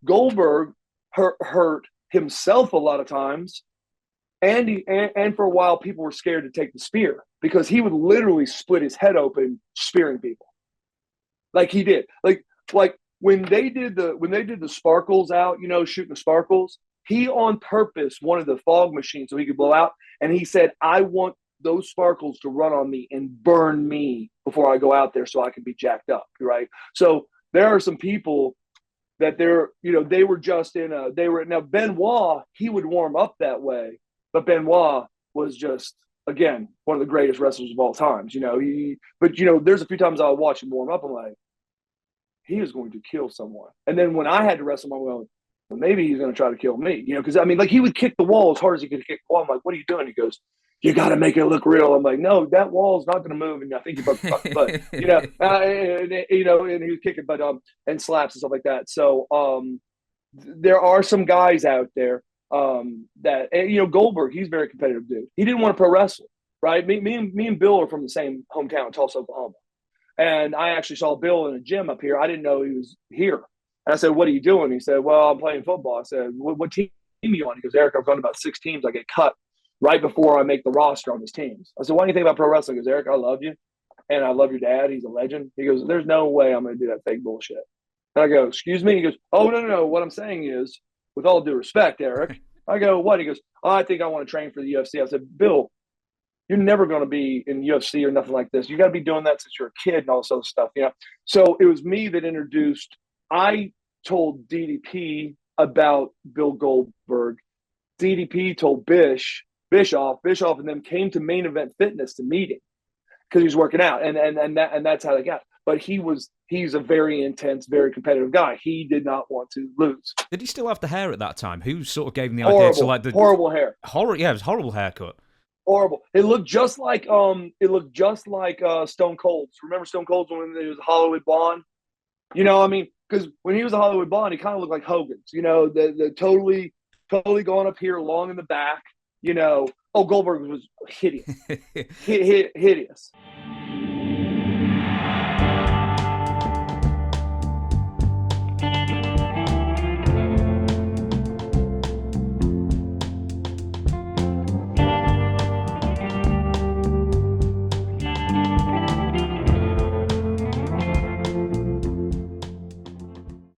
Goldberg hurt himself a lot of times, and for a while people were scared to take the spear because he would literally split his head open spearing people, like he did. Like when they did the sparkles out, shooting the sparkles, he on purpose wanted the fog machine so he could blow out, and he said, "I want those sparkles to run on me and burn me before I go out there so I can be jacked up." Right. So there are some people that they were just now Benoit, he would warm up that way, but Benoit was just, again, one of the greatest wrestlers of all times. There's a few times I'll watch him warm up, I'm like, he is going to kill someone. And then when I had to wrestle him, I'm going, well, maybe he's going to try to kill me, because like he would kick the wall as hard as he could kick the wall. I'm like, what are you doing? He goes, you got to make it look real. I'm like, no, that wall's not going to move, and I think you broke the fucking butt. And he was kicking butt and slaps and stuff like that. So there are some guys out there that Goldberg, he's a very competitive dude. He didn't want to pro wrestle, right? Me and Bill are from the same hometown, Tulsa, Oklahoma, and I actually saw Bill in a gym up here. I didn't know he was here, and I said, "What are you doing?" He said, "Well, I'm playing football." I said, "What team are you on?" He goes, "Erik, I've gone to about 6 teams. I get cut right before I make the roster on his teams." I said, "Why do you think about pro wrestling?" He goes, "Erik, I love you, and I love your dad. He's a legend." He goes, "There's no way I'm going to do that fake bullshit." And I go, "Excuse me?" He goes, "Oh, no. What I'm saying is, with all due respect, Erik." I go, "What?" He goes, "Oh, I think I want to train for the UFC." I said, "Bill, you're never going to be in UFC or nothing like this. You got to be doing that since you're a kid and all this other stuff." So it was me that introduced. I told DDP about Bill Goldberg. DDP told Bischoff, and them came to Main Event Fitness to meet him because he was working out, and that's how they got. But he's a very intense, very competitive guy. He did not want to lose. Did he still have the hair at that time? Who sort of gave him the horrible, idea to like the horrible hair? Yeah, it was a horrible haircut. Horrible. It looked just like Stone Cold's. Remember Stone Cold's when he was Hollywood Blonde? Because when he was a Hollywood Blonde, he kind of looked like Hogan's. The totally going up here, long in the back. Oh, Goldberg was hideous, hideous.